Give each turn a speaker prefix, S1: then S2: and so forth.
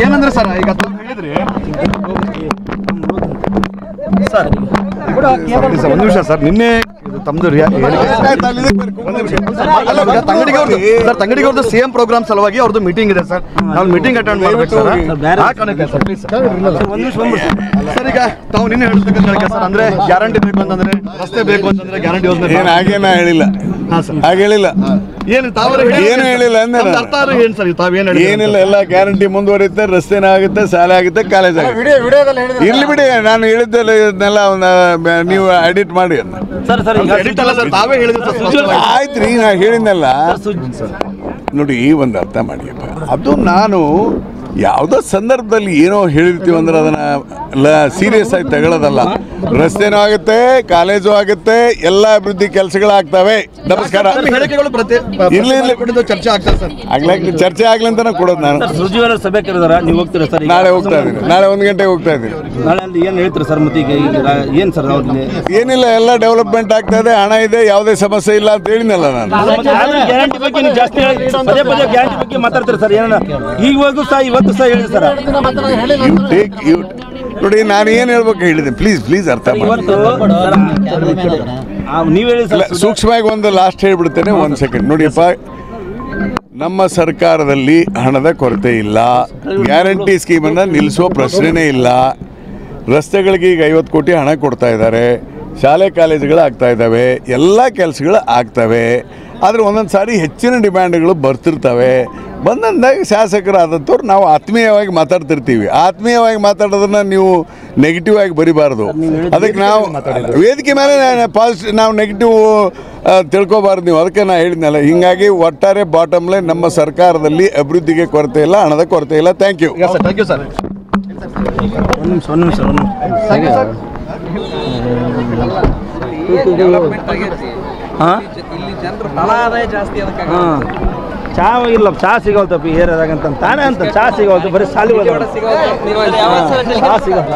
S1: ಏನಂದ್ರೆ ಸರ್ ಈಗ ಹೇಳಿದ್ರಿ ಸರ್ ಒಂದು ನಿಮಿಷ ಸರ್ ನಿನ್ನೆ ತಮ್ಮದು ತಂಗಡಿಗವ್ರದ್ದು ಸಿಎಂ ಪ್ರೋಗ್ರಾಮ್ ಸಲುವಾಗಿ ಅವ್ರದ್ದು ಮೀಟಿಂಗ್ ಇದೆ ಸರ್. ನಾವು ಮೀಟಿಂಗ್ ಅಟೆಂಡ್ ಮಾಡ್ಬೇಕು ಸರ್. ಸರ್ ಈಗ ತಾವು ನಿನ್ನೆ ಹೇಳ್ತಕ್ಕಂಥ ಸರ್ ಅಂದ್ರೆ ಗ್ಯಾರಂಟಿ ಬೇಕು ಅಂತಂದ್ರೆ ರಸ್ತೆ ಬೇಕು ಅಂತಂದ್ರೆ ಗ್ಯಾರಂಟಿ ಯೋಜನೆ
S2: ಹಾಗೇನ ಹೇಳಿಲ್ಲ. ಹಾಗೆ ಹೇಳಿಲ್ಲ.
S1: ಏನು ತಾವು
S2: ಏನು ಹೇಳಿಲ್ಲ ಅಂದ್ರೆ
S1: ಅರ್ಥ ಏನು ಸರ್ ತಾವೇನು
S2: ಏನಿಲ್ಲ. ಎಲ್ಲ ಗ್ಯಾರಂಟಿ ಮುಂದುವರಿಯುತ್ತೆ, ರಸ್ತೆನ ಆಗುತ್ತೆ, ಶಾಲೆ ಆಗುತ್ತೆ, ಕಾಲೇಜ್ ಆಗುತ್ತೆ. ಇರ್ಲಿ ಬಿಡಿ, ನಾನು ಹೇಳಿದ್ದೆಲ್ಲ ಇದನ್ನೆಲ್ಲ ನೀವು ಎಡಿಟ್ ಮಾಡಿ. ಆಯ್ತು ರೀ, ನಾ ಹೇಳಿದ್ನಲ್ಲ ನೋಡಿ, ಒಂದು ಅರ್ಥ ಮಾಡಿಯಪ್ಪ. ಅದು ನಾನು ಯಾವುದೋ ಸಂದರ್ಭದಲ್ಲಿ ಏನೋ ಹೇಳಿರ್ತೀವಿ ಅಂದ್ರೆ ಅದನ್ನ ಸೀರಿಯಸ್ ಆಗಿ ತಗೊಳ್ಳೋದಲ್ಲ. ರಸ್ತೆನೂ ಆಗುತ್ತೆ, ಕಾಲೇಜು ಆಗುತ್ತೆ, ಎಲ್ಲ ಅಭಿವೃದ್ಧಿ ಕೆಲಸಗಳಾಗ್ತವೆ. ನಮಸ್ಕಾರ. ಇರ್ಲಿ ಚರ್ಚೆ ಆಗ್ಲಿ ಅಂತ ಕೊಡೋದು ನಾನು.
S3: ಸಭೆ ಕರೆದಾರ, ನೀವು ಹೋಗ್ತೀರಾ ಸರ್?
S2: ನಾಳೆ ಹೋಗ್ತಾ ಇದ್ದೀನಿ, ನಾಳೆ 1 ಗಂಟೆಗೆ ಹೋಗ್ತಾ ಇದ್ದೀನಿ.
S3: ನಾಳೆ ಅಲ್ಲಿ ಏನು ಹೇಳ್ತೀರಾ ಸರ್? ಮತ್ತೆ ಈಗ ಏನು ಸರ್
S2: ಏನಿಲ್ಲ, ಎಲ್ಲ ಡೆವಲಪ್ಮೆಂಟ್ ಆಗ್ತಾ ಇದೆ, ಹಣ ಇದೆ, ಯಾವುದೇ ಸಮಸ್ಯೆ ಇಲ್ಲ ಅಂತ ಹೇಳಿನಲ್ಲ ನಾನು.
S3: ಗ್ಯಾರಂಟಿ ಬಗ್ಗೆ ನೀವು ಜಾಸ್ತಿ ಪದೇ ಪದೇ ಗ್ಯಾರಂಟಿ ಬಗ್ಗೆ ಮಾತಾಡ್ತೀರಾ ಸರ್? ಏನ ಈಗವಾಗೂ ಸಹ ಇವತ್ತು ಸಹ ಹೇಳಿ ಸರ್.
S2: ನೋಡಿ, ನಾನು ಏನು ಹೇಳ್ಬೇಕು ಹೇಳಿದೆ, ಪ್ಲೀಸ್ ಅರ್ಥ ಮಾಡಿ. ಸೂಕ್ಷ್ಮವಾಗಿ ಒಂದು ಲಾಸ್ಟ್ ಹೇಳ್ಬಿಡ್ತೇನೆ, 1 ಸೆಕೆಂಡ್ ನೋಡಿಯಪ್ಪ. ನಮ್ಮ ಸರ್ಕಾರದಲ್ಲಿ ಹಣದ ಕೊರತೆ ಇಲ್ಲ. ಗ್ಯಾರಂಟಿ ಸ್ಕೀಮನ್ನು ನಿಲ್ಲಿಸೋ ಪ್ರಶ್ನೆನೇ ಇಲ್ಲ. ರಸ್ತೆಗಳಿಗೆ ಈಗ 50 ಕೋಟಿ ಹಣ ಕೊಡ್ತಾ ಇದ್ದಾರೆ, ಶಾಲೆ ಕಾಲೇಜುಗಳು ಆಗ್ತಾ ಇದ್ದಾವೆ, ಎಲ್ಲ ಕೆಲಸಗಳು ಆಗ್ತವೆ. ಆದರೆ ಒಂದೊಂದು ಸಾರಿ ಹೆಚ್ಚಿನ ಡಿಮ್ಯಾಂಡ್ಗಳು ಬರ್ತಿರ್ತವೆ. ಬಂದಂದಾಗ ಶಾಸಕರಾದಂಥವ್ರು ನಾವು ಆತ್ಮೀಯವಾಗಿ ಮಾತಾಡ್ತಿರ್ತೀವಿ. ಆತ್ಮೀಯವಾಗಿ ಮಾತಾಡೋದನ್ನ ನೀವು ನೆಗೆಟಿವ್ ಆಗಿ ಬರಿಬಾರ್ದು. ಅದಕ್ಕೆ ನಾವು ವೇದಿಕೆ ಮೇಲೆ ಪಾಸಿಟಿವ್, ನಾವು ನೆಗೆಟಿವ್ ತಿಳ್ಕೊಬಾರ್ದು ನೀವು. ಅದಕ್ಕೆ ನಾನು ಹೇಳಿದ್ನಲ್ಲ. ಹೀಗಾಗಿ ಒಟ್ಟಾರೆ ಬಾಟಮ್ ಲೈನ್, ನಮ್ಮ ಸರ್ಕಾರದಲ್ಲಿ ಅಭಿವೃದ್ಧಿಗೆ ಕೊರತೆ ಇಲ್ಲ, ಹಣದ ಕೊರತೆ ಇಲ್ಲ. Thank you
S1: sir.
S3: ಚಾ ಇಲ್ಲ, ಚಾ ಸಿಗೋಲ್ತಪ್ಪ ಏರಿಯಾದಾಗಂತ ತಾನೇ ಅಂತ ಚಾ ಸಿಗೋಲ್ತು, ಬರೀ ಸಾಲಿಗಳು ಚಾ ಸಿಗೋಲ್ಲ.